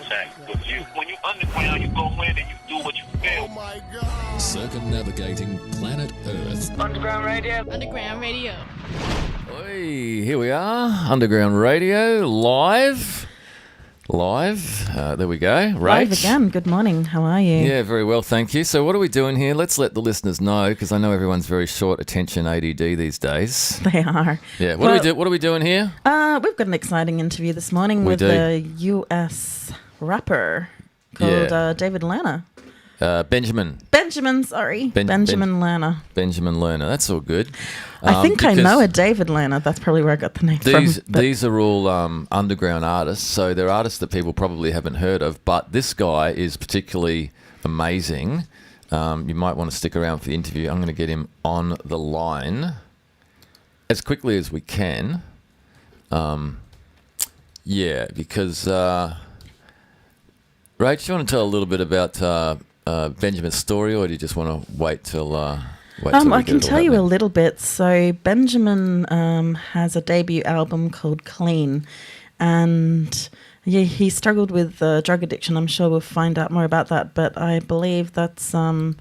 contact with you. When you underground, you go in and you do what you feel. Oh my God. Circumnavigating planet Earth. Underground Radio. Underground Radio. Oi, here we are, Underground Radio, live. There we go. Rach. Live again. Good morning. How are you? Yeah, very well, thank you. So what are we doing here? Let's let the listeners know, because I know everyone's very short attention ADD these days. They are. Yeah, what are we doing here? We've got an exciting interview this morning with a US rapper called David Lerner. Benjamin Lerner. Benjamin Lerner. That's all good. I think I know a David Lerner. That's probably where I got the name from. These are all underground artists, so they're artists that people probably haven't heard of, but this guy is particularly amazing. You might want to stick around for the interview. I'm going to get him on the line as quickly as we can. Because... Rach, do you want to tell a little bit about Benjamin's story, or do you just want to wait till I can tell you a little bit. So Benjamin has a debut album called Clean, and he struggled with drug addiction. I'm sure we'll find out more about that, but I believe that's the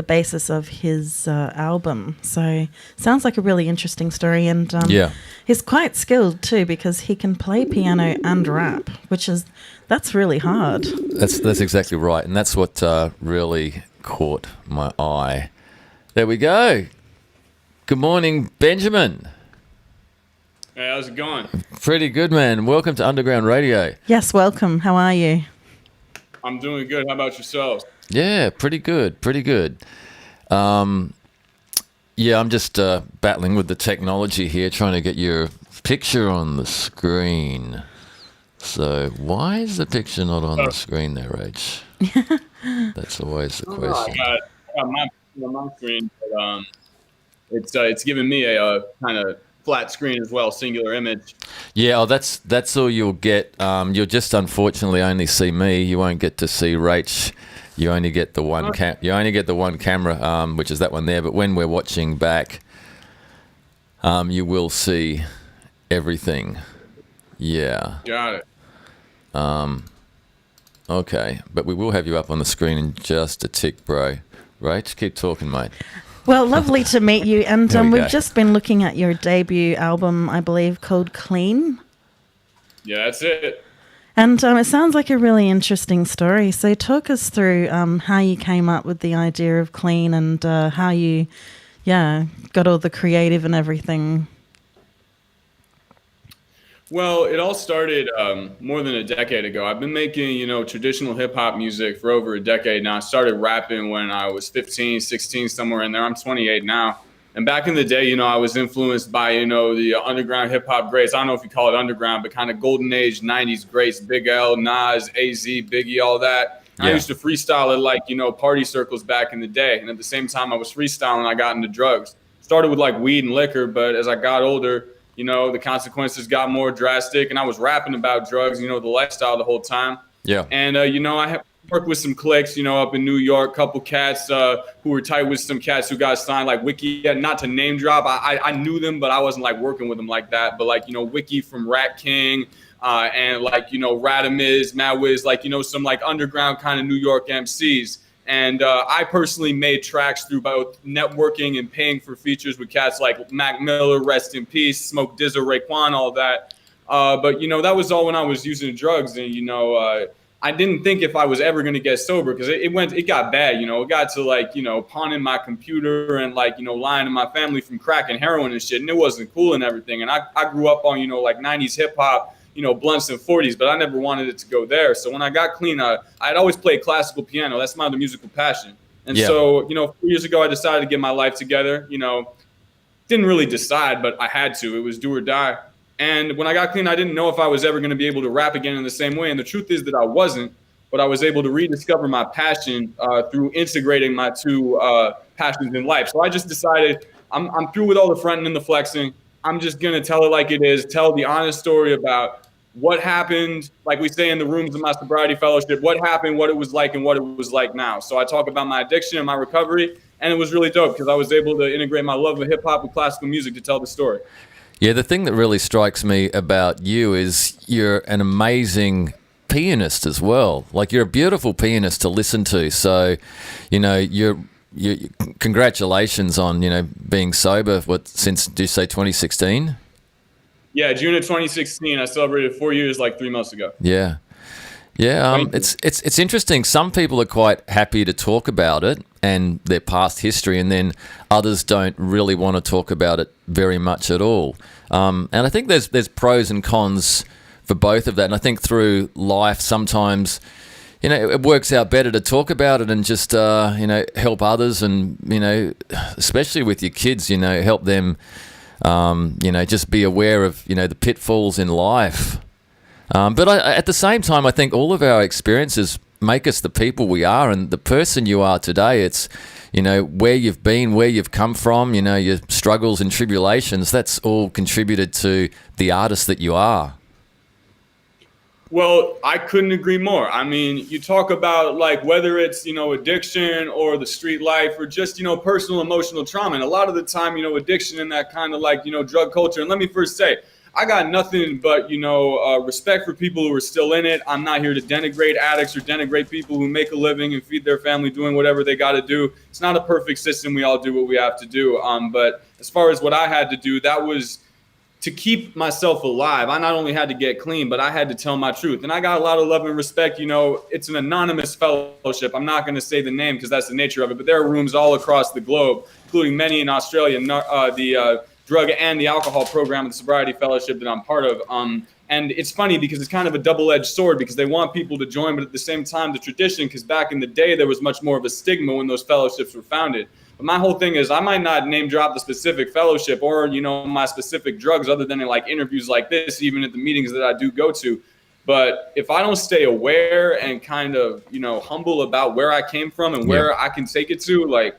basis of his album. So sounds like a really interesting story, and he's quite skilled too, because he can play piano and rap, that's really hard. That's exactly right, and that's what really caught my eye. There we go. Good morning, Benjamin. Hey, how's it going? Pretty good, man. Welcome to Underground Radio. Yes, welcome. How are you? I'm doing good. How about yourselves? Yeah, pretty good. I'm just battling with the technology here, trying to get your picture on the screen. So why is the picture not on the screen there, Rach? That's always the question. I got my picture on my screen, but it's giving me a kind of flat screen as well, singular image. Yeah, that's all you'll get. You'll just unfortunately only see me. You won't get to see Rach. You only get the one camera, which is that one there. But when we're watching back, you will see everything. Yeah. Got it. Okay, but we will have you up on the screen in just a tick, bro. Rach, keep talking, mate. Well, lovely to meet you. And we've just been looking at your debut album, I believe, called Clean. Yeah, that's it. And it sounds like a really interesting story. So talk us through how you came up with the idea of Clean, and how you, got all the creative and everything. Well, it all started more than a decade ago. I've been making, traditional hip-hop music for over a decade now. I started rapping when I was 15, 16, somewhere in there. I'm 28 now. And back in the day, I was influenced by, the underground hip-hop greats. I don't know if you call it underground, but kind of golden age 90s greats, Big L, Nas, AZ, Biggie, all that. Yeah. I used to freestyle at, party circles back in the day. And at the same time I was freestyling, I got into drugs. Started with, weed and liquor, but as I got older, the consequences got more drastic, and I was rapping about drugs, the lifestyle the whole time. Yeah. And, I have worked with some cliques, up in New York, couple cats who were tight with some cats who got signed, like Wiki, not to name drop. I knew them, but I wasn't, working with them like that. But, Wiki from Rat King and, Radamiz, Mad Wiz, some, underground kind of New York MCs. And I personally made tracks through both networking and paying for features with cats like Mac Miller, rest in peace, Smoke Dizza, Raekwon, all that. But, that was all when I was using drugs. And, I didn't think if I was ever going to get sober, because it got bad. It got to pawning my computer and lying to my family from crack and heroin and shit. And it wasn't cool and everything. And I grew up on, 90s hip hop. Blunts and 40s, but I never wanted it to go there. So when I got clean, I'd always played classical piano. That's my other musical passion. And so, 4 years ago, I decided to get my life together. Didn't really decide, but I had to. It was do or die. And when I got clean, I didn't know if I was ever going to be able to rap again in the same way. And the truth is that I wasn't, but I was able to rediscover my passion through integrating my two passions in life. So I just decided I'm through with all the fronting and the flexing. I'm just going to tell it like it is, tell the honest story about what happened, like we say in the rooms of my sobriety fellowship, what happened, what it was like, and what it was like now. So I talk about my addiction and my recovery, and it was really dope because I was able to integrate my love of hip-hop with classical music to tell the story. Yeah, the thing that really strikes me about you is you're an amazing pianist as well. Like, you're a beautiful pianist to listen to. So, you know, you congratulations on, you know, being sober. What, since, do you say 2016? Yeah, June of 2016. I celebrated 4 years like 3 months ago. Yeah. Yeah, it's interesting. Some people are quite happy to talk about it and their past history, and then others don't really want to talk about it very much at all. And I think there's pros and cons for both of that. And I think through life, sometimes, you know, it works out better to talk about it and just, you know, help others, and, you know, especially with your kids, you know, help them, you know, just be aware of, you know, the pitfalls in life. But at the same time, I think all of our experiences make us the people we are, and the person you are today. It's, you know, where you've been, where you've come from, you know, your struggles and tribulations. That's all contributed to the artist that you are. Well, I couldn't agree more. I mean, you talk about, like, whether it's, you know, addiction or the street life or just, you know, personal emotional trauma. And a lot of the time, you know, addiction and that kind of, like, you know, drug culture. And let me first say, I got nothing but, you know, respect for people who are still in it. I'm not here to denigrate addicts or denigrate people who make a living and feed their family doing whatever they got to do. It's not a perfect system. We all do what we have to do. But as far as what I had to do, that was to keep myself alive. I not only had to get clean, but I had to tell my truth. And I got a lot of love and respect. You know, it's an anonymous fellowship. I'm not going to say the name because that's the nature of it. But there are rooms all across the globe, including many in Australia, the drug and the alcohol program, the sobriety fellowship that I'm part of. And it's funny because it's kind of a double-edged sword, because they want people to join, but at the same time, the tradition, because back in the day, there was much more of a stigma when those fellowships were founded. But my whole thing is, I might not name drop the specific fellowship or, you know, my specific drugs other than in like interviews like this, even at the meetings that I do go to. But if I don't stay aware and kind of, you know, humble about where I came from and where I can take it to, like,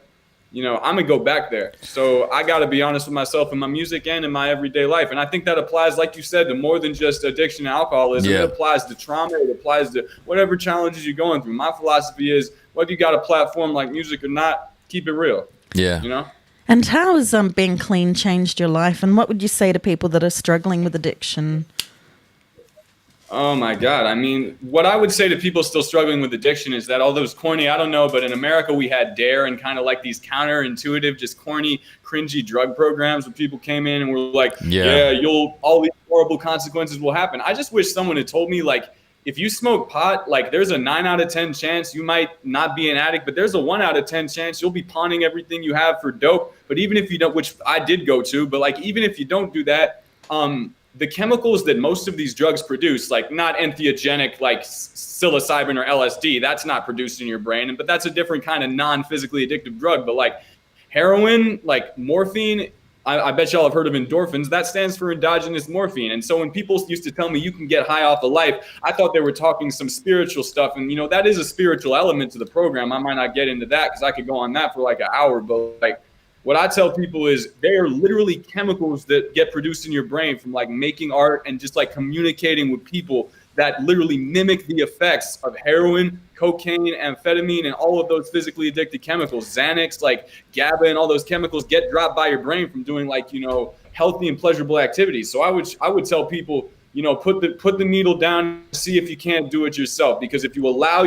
you know, I'm going to go back there. So I got to be honest with myself in my music and in my everyday life. And I think that applies, like you said, to more than just addiction and alcoholism. It applies to trauma. It applies to whatever challenges you're going through. My philosophy is, whether you got a platform like music or not, keep it real. Yeah. You know? And how has being clean changed your life? And what would you say to people that are struggling with addiction? Oh my God. I mean, what I would say to people still struggling with addiction is that, although it's corny, I don't know, but in America we had DARE and kind of like these counterintuitive, just corny, cringy drug programs where people came in and were like, all these horrible consequences will happen. I just wish someone had told me, like, if you smoke pot, like, there's a 9 out of 10 chance you might not be an addict, but there's a 1 out of 10 chance you'll be pawning everything you have for dope. But even if you don't, which I did go to, but like, even if you don't do that, the chemicals that most of these drugs produce, like not entheogenic, like psilocybin or LSD, that's not produced in your brain, but that's a different kind of non-physically addictive drug. But like heroin, like morphine, I bet y'all have heard of endorphins. That stands for endogenous morphine. And so when people used to tell me you can get high off of life, I thought they were talking some spiritual stuff. And, you know, that is a spiritual element to the program. I might not get into that because I could go on that for like an hour. But like, what I tell people is they are literally chemicals that get produced in your brain from like making art and just like communicating with people that literally mimic the effects of heroin, cocaine, amphetamine, and all of those physically addicted chemicals. Xanax, like GABA, and all those chemicals get dropped by your brain from doing like, you know, healthy and pleasurable activities. So I would tell people, you know, put the needle down, see if you can't do it yourself. Because if you allow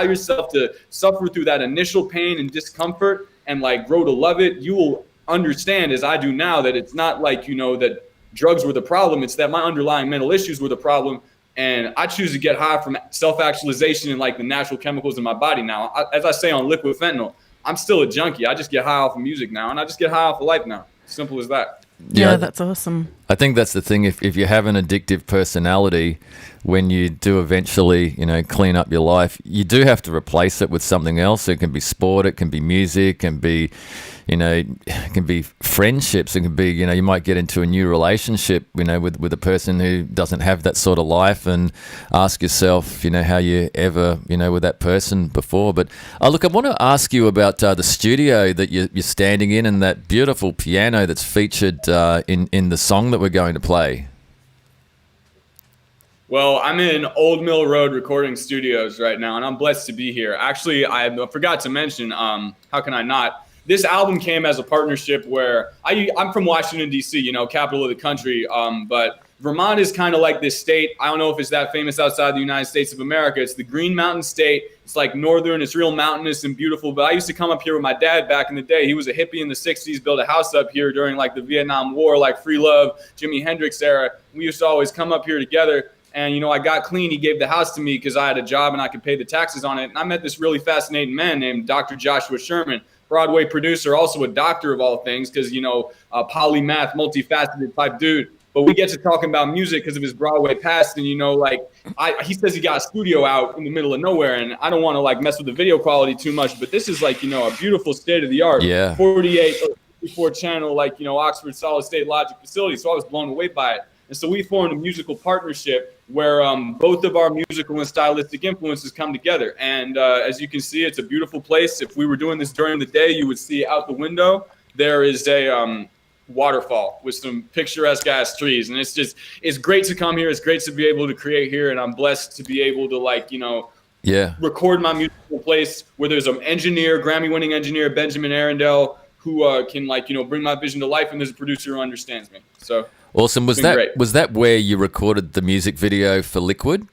yourself to suffer through that initial pain and discomfort and like grow to love it, you will understand, as I do now, that it's not like, you know, that drugs were the problem. It's that my underlying mental issues were the problem. And I choose to get high from self-actualization and like the natural chemicals in my body now. As I say on Liquid Fentanyl, I'm still a junkie. I just get high off of music now, and I just get high off of life now. Simple as that. Yeah, that's awesome. I think that's the thing. If you have an addictive personality, when you do eventually, you know, clean up your life, you do have to replace it with something else. It can be sport, it can be music, it can be, you know, it can be friendships. It can be, you know, you might get into a new relationship, you know, with a person who doesn't have that sort of life, and ask yourself, you know, how you ever, you know, with that person before. But look, I want to ask you about the studio that you're standing in, and that beautiful piano that's featured in the song that we're going to play. Well, I'm in Old Mill Road Recording Studios right now, and I'm blessed to be here. Actually, I forgot to mention, how can I not? This album came as a partnership where I'm from Washington, D.C., you know, capital of the country, but Vermont is kind of like this state. I don't know if it's that famous outside the United States of America. It's the Green Mountain State. It's like northern. It's real mountainous and beautiful. But I used to come up here with my dad back in the day. He was a hippie in the 60s, built a house up here during like the Vietnam War, like Free Love, Jimi Hendrix era. We used to always come up here together. And, you know, I got clean. He gave the house to me because I had a job and I could pay the taxes on it. And I met this really fascinating man named Dr. Joshua Sherman, Broadway producer, also a doctor of all things because, you know, a polymath, multifaceted type dude. But we get to talking about music because of his Broadway past. And, you know, like he says he got a studio out in the middle of nowhere. And I don't want to like mess with the video quality too much. But this is like, you know, a beautiful state of the art. Yeah. 48 or 54 channel, like, you know, Oxford solid state logic facility. So I was blown away by it. And so we formed a musical partnership where both of our musical and stylistic influences come together. And as you can see, it's a beautiful place. If we were doing this during the day, you would see out the window, there is a waterfall with some picturesque ass trees. And it's great to come here. It's great to be able to create here. And I'm blessed to be able to like, you know, record my musical place where there's an engineer, Grammy-winning engineer, Benjamin Arundel, who can like, you know, bring my vision to life. And there's a producer who understands me. So awesome. Was that where you recorded the music video for Liquid?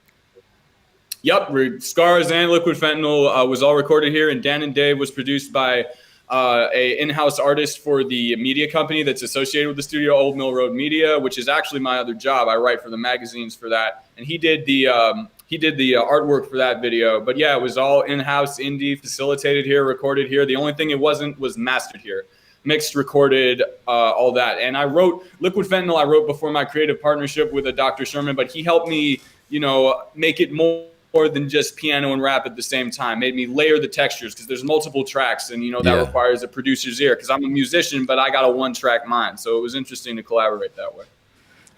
Yep. Scars and Liquid Fentanyl was all recorded here. And Dan and Dave was produced by a in-house artist for the media company that's associated with the studio, Old Mill Road Media, which is actually my other job. I write for the magazines for that. And he did the artwork for that video. But yeah, it was all in-house, indie, facilitated here, recorded here. The only thing it wasn't was mastered here. Mixed, recorded, all that. And I wrote Liquid Fentanyl. I wrote before my creative partnership with a Dr. Sherman, but he helped me, you know, make it more than just piano and rap at the same time. Made me layer the textures because there's multiple tracks, and you know that requires a producer's ear. Because I'm a musician, but I got a one-track mind, so it was interesting to collaborate that way.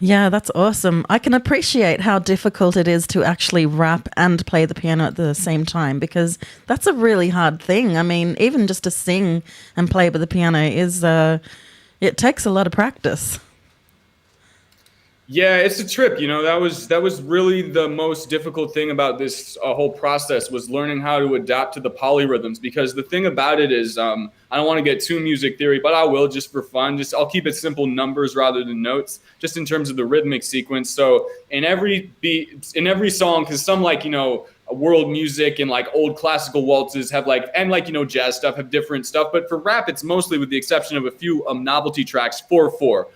Yeah, that's awesome. I can appreciate how difficult it is to actually rap and play the piano at the same time because that's a really hard thing. I mean, even just to sing and play with the piano it takes a lot of practice. Yeah, it's a trip. You know, that was really the most difficult thing about this whole process was learning how to adapt to the polyrhythms. Because the thing about it is, I don't want to get too music theory, but I will just for fun. I'll keep it simple, numbers rather than notes, just in terms of the rhythmic sequence. So in every beat, in every song, because some like, you know, world music and like old classical waltzes have like, and like, you know, jazz stuff have different stuff. But for rap, it's mostly, with the exception of a few novelty tracks, 4/4.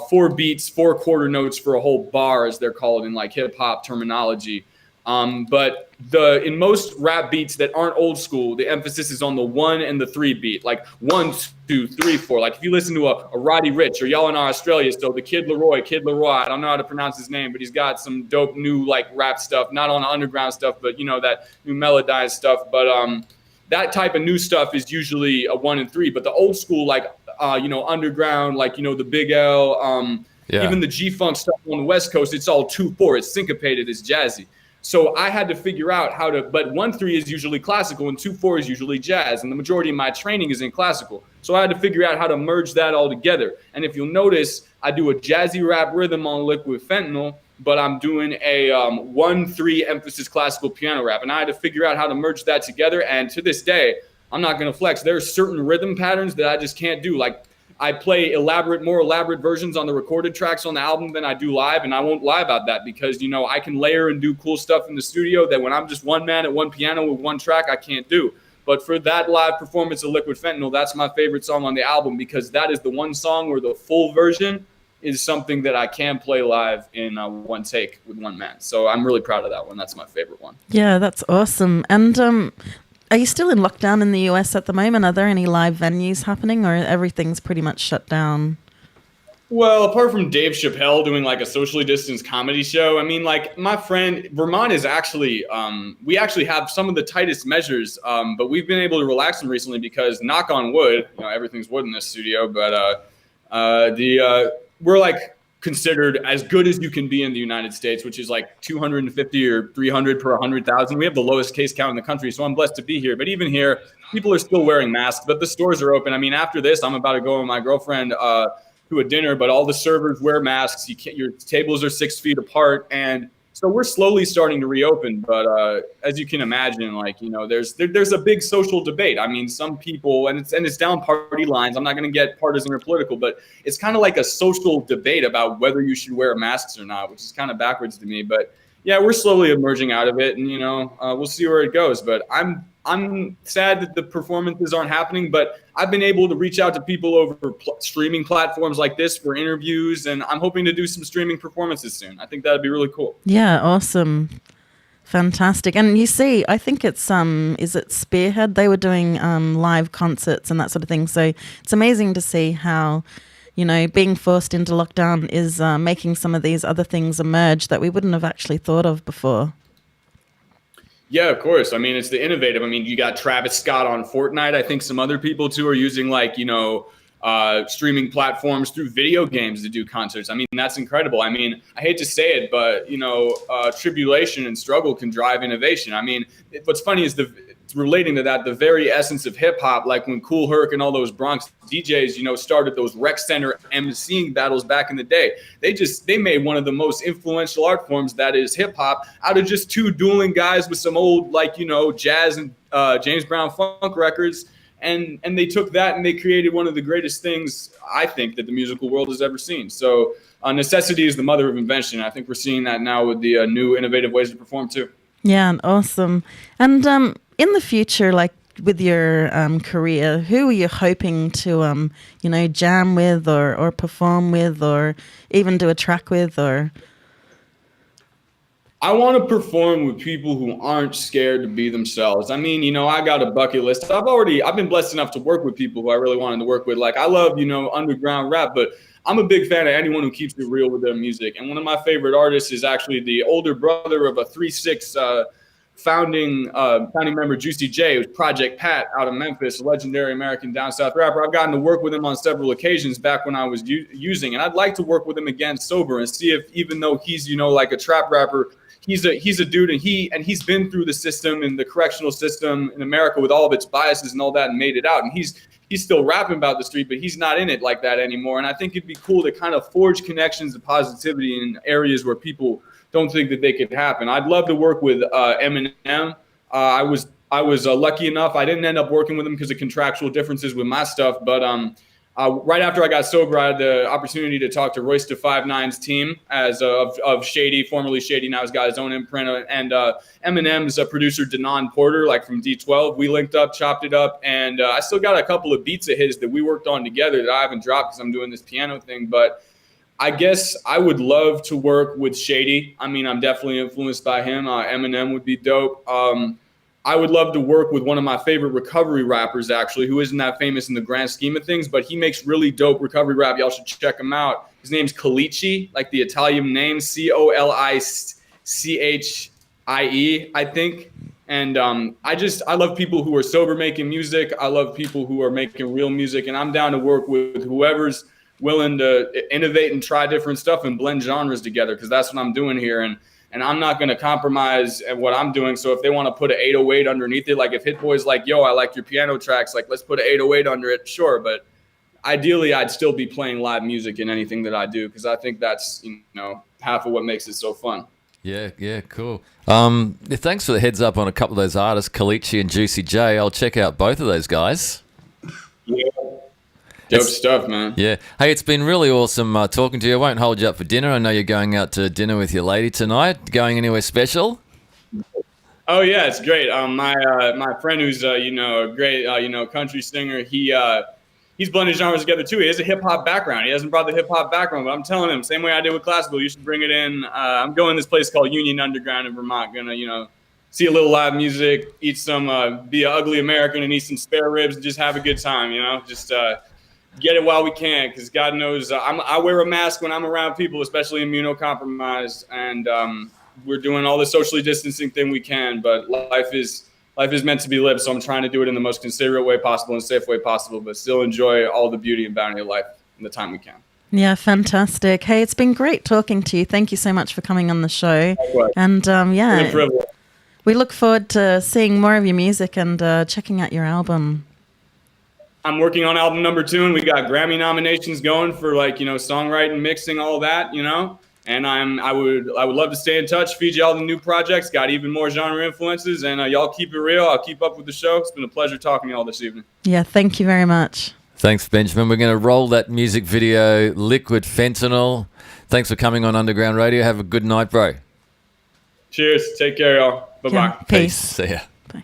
4 beats, 4 quarter notes for a whole bar, as they're called in like hip hop terminology. But in most rap beats that aren't old school, the emphasis is on the 1 and the 3 beat, like 1, 2, 3, 4. Like if you listen to a Roddy Ricch, or y'all in Australia, so the Kid Leroy, I don't know how to pronounce his name, but he's got some dope new like rap stuff, not on the underground stuff, but you know, that new melodized stuff. But that type of new stuff is usually a 1 and 3, but the old school, like, you know, underground, like, you know, the Big L, even the G-Funk stuff on the West Coast, it's all 2/4. It's syncopated, it's jazzy. So I had to figure out how to, but 1/3 is usually classical and 2/4 is usually jazz. And the majority of my training is in classical. So I had to figure out how to merge that all together. And if you'll notice, I do a jazzy rap rhythm on Liquid Fentanyl, but I'm doing a 1/3 emphasis classical piano rap. And I had to figure out how to merge that together. And to this day, I'm not going to flex. There are certain rhythm patterns that I just can't do. Like I play more elaborate versions on the recorded tracks on the album than I do live. And I won't lie about that because, you know, I can layer and do cool stuff in the studio that when I'm just one man at one piano with one track, I can't do. But for that live performance of Liquid Fentanyl, that's my favorite song on the album because that is the one song where the full version is something that I can play live in one take with one man. So I'm really proud of that one. That's my favorite one. Yeah, that's awesome. And are you still in lockdown in the US at the moment? Are there any live venues happening or everything's pretty much shut down? Well, apart from Dave Chappelle doing like a socially distanced comedy show, I mean, like my friend, Vermont is actually, we actually have some of the tightest measures, but we've been able to relax them recently because, knock on wood, you know, everything's wood in this studio, but we're like considered as good as you can be in the United States, which is like 250 or 300 per 100,000. We have the lowest case count in the country, so I'm blessed to be here. But even here, people are still wearing masks, but the stores are open. I mean, after this, I'm about to go with my girlfriend to a dinner, but all the servers wear masks. Your tables are 6 feet apart, and So we're slowly starting to reopen, but as you can imagine, like, you know, there's a big social debate. I mean, some people, and it's down party lines. I'm not going to get partisan or political, but it's kind of like a social debate about whether you should wear masks or not, which is kind of backwards to me. But yeah, we're slowly emerging out of it, and you know, we'll see where it goes. But I'm sad that the performances aren't happening, but I've been able to reach out to people over streaming platforms like this for interviews, and I'm hoping to do some streaming performances soon. I think that'd be really cool. Yeah, awesome. Fantastic. And you see, I think it's is it Spearhead? They were doing live concerts and that sort of thing. So it's amazing to see how, you know, being forced into lockdown is making some of these other things emerge that we wouldn't have actually thought of before. Yeah, of course. I mean, it's the innovative. I mean, you got Travis Scott on Fortnite. I think some other people too are using, like, you know, streaming platforms through video games to do concerts. I mean, that's incredible. I mean, I hate to say it, but you know, tribulation and struggle can drive innovation. I mean, what's funny is relating to that, the very essence of hip hop, like when Kool Herc and all those Bronx DJs, you know, started those rec center emceeing battles back in the day. They made one of the most influential art forms, that is hip hop, out of just two dueling guys with some old, like, you know, jazz and James Brown funk records. And they took that and they created one of the greatest things, I think, that the musical world has ever seen. So necessity is the mother of invention. I think we're seeing that now with the new innovative ways to perform too. Yeah, awesome. And in the future, like with your career, who are you hoping to, you know, jam with or perform with or even do a track with? Or I want to perform with people who aren't scared to be themselves. I mean, you know, I got a bucket list. I've been blessed enough to work with people who I really wanted to work with. Like, I love, you know, underground rap, but I'm a big fan of anyone who keeps it real with their music. And one of my favorite artists is actually the older brother of a 3-6 founding member, Juicy J, who's Project Pat out of Memphis, a legendary American down south rapper. I've gotten to work with him on several occasions back when I was using, and I'd like to work with him again sober and see if, even though he's, you know, like a trap rapper, he's a dude, and he's been through the system and the correctional system in America with all of its biases and all that, and made it out. And he's still rapping about the street, but he's not in it like that anymore. And I think it'd be cool to kind of forge connections of positivity in areas where people don't think that they could happen. I'd love to work with Eminem. I was lucky enough. I didn't end up working with him because of contractual differences with my stuff. But right after I got sober, I had the opportunity to talk to Royce da 5'9's team of Shady, formerly Shady. Now he's got his own imprint. And Eminem's producer, Denon Porter, like from D12. We linked up, chopped it up. And I still got a couple of beats of his that we worked on together that I haven't dropped because I'm doing this piano thing. But I guess I would love to work with Shady. I mean, I'm definitely influenced by him. Eminem would be dope. I would love to work with one of my favorite recovery rappers, actually, who isn't that famous in the grand scheme of things, but he makes really dope recovery rap. Y'all should check him out. His name's Kalichi, like the Italian name, Colichie, I think. And I love people who are sober making music. I love people who are making real music, and I'm down to work with whoever's willing to innovate and try different stuff and blend genres together, because that's what I'm doing here. And I'm not going to compromise at what I'm doing. So if they want to put an 808 underneath it, like if Hit Boy's like, yo, I like your piano tracks, like let's put an 808 under it, sure. But ideally, I'd still be playing live music in anything that I do, because I think that's, you know, half of what makes it so fun. Yeah, cool. Thanks for the heads up on a couple of those artists, Kalichi and Juicy J. I'll check out both of those guys. Yeah. Dope stuff, man. Yeah. Hey, it's been really awesome talking to you. I won't hold you up for dinner. I know you're going out to dinner with your lady tonight. Going anywhere special? Oh yeah, it's great. My friend who's you know, a great you know, country singer. He's blended genres together too. He has a hip hop background. He hasn't brought the hip hop background, but I'm telling him, same way I did with classical, you should bring it in. I'm going to this place called Union Underground in Vermont. Gonna, you know, see a little live music, eat some, be an ugly American and eat some spare ribs and just have a good time. You know, just get it while we can, because God knows I wear a mask when I'm around people, especially immunocompromised, and we're doing all the socially distancing thing we can. But life is meant to be lived, so I'm trying to do it in the most considerate way possible and safe way possible, but still enjoy all the beauty and bounty of life in the time we can. Yeah, fantastic. Hey, it's been great talking to you. Thank you so much for coming on the show. Likewise. And yeah, we look forward to seeing more of your music and checking out your album. I'm working on album number 2, and we got Grammy nominations going for, like, you know, songwriting, mixing, all that, you know. And I would love to stay in touch, feed you all the new projects, got even more genre influences, and y'all keep it real. I'll keep up with the show. It's been a pleasure talking to y'all this evening. Yeah, thank you very much. Thanks, Benjamin. We're going to roll that music video, Liquid Fentanyl. Thanks for coming on Underground Radio. Have a good night, bro. Cheers. Take care, y'all. Bye-bye. Yeah, peace. See ya. Bye.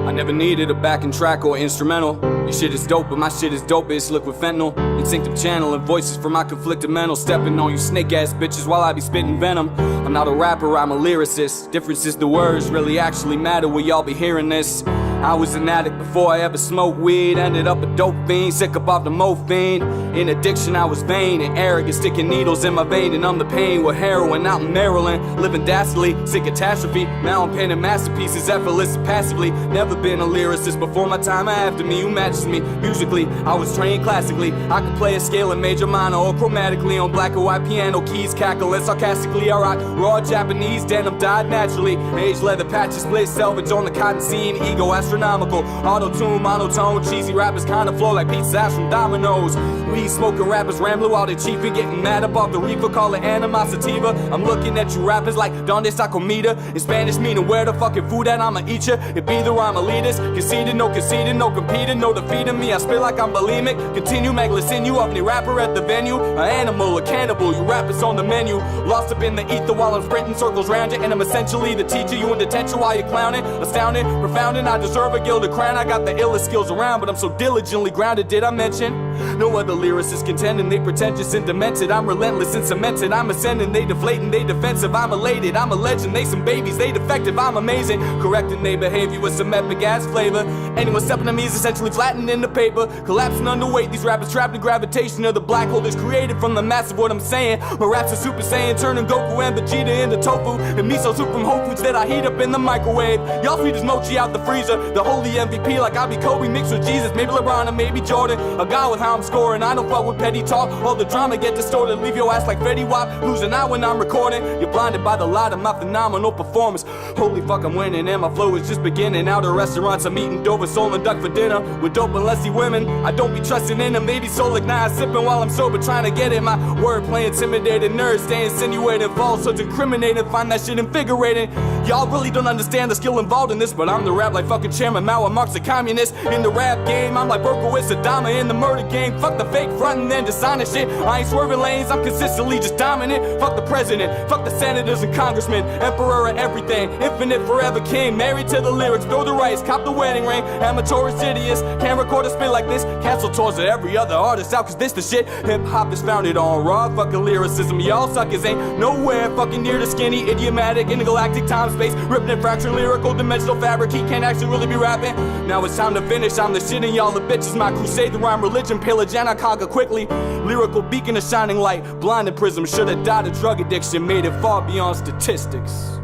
I never needed a backing track or instrumental. Your shit is dope, but my shit is dope, it's liquid fentanyl. Instinctive channeling voices for my conflicted mental. Stepping on you snake ass bitches while I be spitting venom. I'm not a rapper, I'm a lyricist. Difference is the words really actually matter where y'all be hearing this. I was an addict before I ever smoked weed. Ended up a dope fiend, sick up off the morphine. In addiction I was vain and arrogant, sticking needles in my vein and numb the pain with heroin out in Maryland. Living dastardly, sick catastrophe. Now I'm painting masterpieces, effortless and passively. Never been a lyricist before my time after me. You matches me musically, I was trained classically. I could play a scale in major, minor, or chromatically. On black or white piano keys, cackling sarcastically. I rock raw Japanese denim, dyed naturally. Aged leather patches, split selvage on the cotton scene. Ego astronomical, auto-tune, monotone. Cheesy rappers kinda flow like pizza ass from Domino's. Weed smoking rappers rambling while they chiefin', getting mad up off the reefer, call it animositiva. I'm looking at you rappers like Donde está comida? In Spanish meaning where the fucking food at, I'ma eat ya. If either I'm elitist, conceded, no competing, no defeating me. I spit like I'm bulimic, continue maglicin you up, any rapper at the venue. An animal, a cannibal, you rappers on the menu. Lost up in the ether while I'm sprinting circles round you. And I'm essentially the teacher, you in detention while you're clowning. Astounding, profounding, I deserve a gilded crown. I got the illest skills around, but I'm so diligently grounded, did I mention? No other lyricists contending, they pretentious and demented. I'm relentless and cemented, I'm ascending, they deflating, they defensive. I'm elated, I'm a legend, they some babies, they defective. I'm amazing, correcting their behavior with some epic ass flavor. Anyone stepping on me is essentially flattened in the paper. Collapsing underweight, these rappers trapped in gravitation of the black hole that's created from the mass of what I'm saying. My raps are Super Saiyan, turning Goku and Vegeta into tofu and miso soup from Whole Foods that I heat up in the microwave. Y'all feed this mochi out the freezer, the holy MVP like I be Kobe mixed with Jesus. Maybe LeBron and maybe Jordan, a guy with how I'm scoring. I don't fuck with petty talk, all the drama get distorted. Leave your ass like Fetty Wap, losing out when I'm recording. You're blinded by the light of my phenomenal performance. Holy fuck, I'm winning and my flow is just beginning. Out of restaurants, I'm eating Dover sole and duck for dinner with dope and lessy women. I don't be trusting in them, they be so like nah, sipping while I'm sober, trying to get it. My wordplay intimidated nerds, stay insinuating, false, so incriminating. Find that shit invigorating. Y'all really don't understand the skill involved in this, but I'm the rap like fucking Chairman Mao and Marx the communist. In the rap game, I'm like Berkowitz, Adama in the murder game. Fuck the fake front and then dishonest shit. I ain't swerving lanes, I'm consistently just dominant. Fuck the president, fuck the senators and congressmen. Emperor of everything, infinite forever king. Married to the lyrics, throw the rice, cop the wedding ring. Amateur insidious, can't record a spit like this. Cancel tours of every other artist out, cause this the shit. Hip hop is founded on raw fucking lyricism. Y'all suckers ain't nowhere fucking near the skinny, idiomatic, intergalactic time space. Ripped and fractured lyrical dimensional fabric. He can't actually really be rapping. Now it's time to finish. I'm the shit and y'all the bitches. My crusade, the rhyme, religion, pillage, and I conquer quickly. Lyrical beacon of shining light, blinded prism. Should've died of drug addiction, made it far beyond statistics.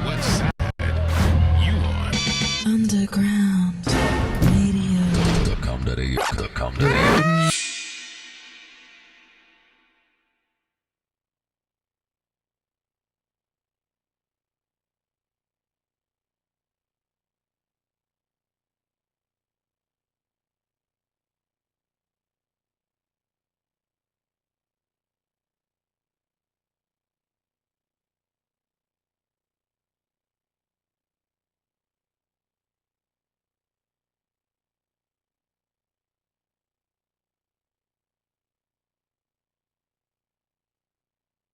What side you on? Underground Radio. .com.au.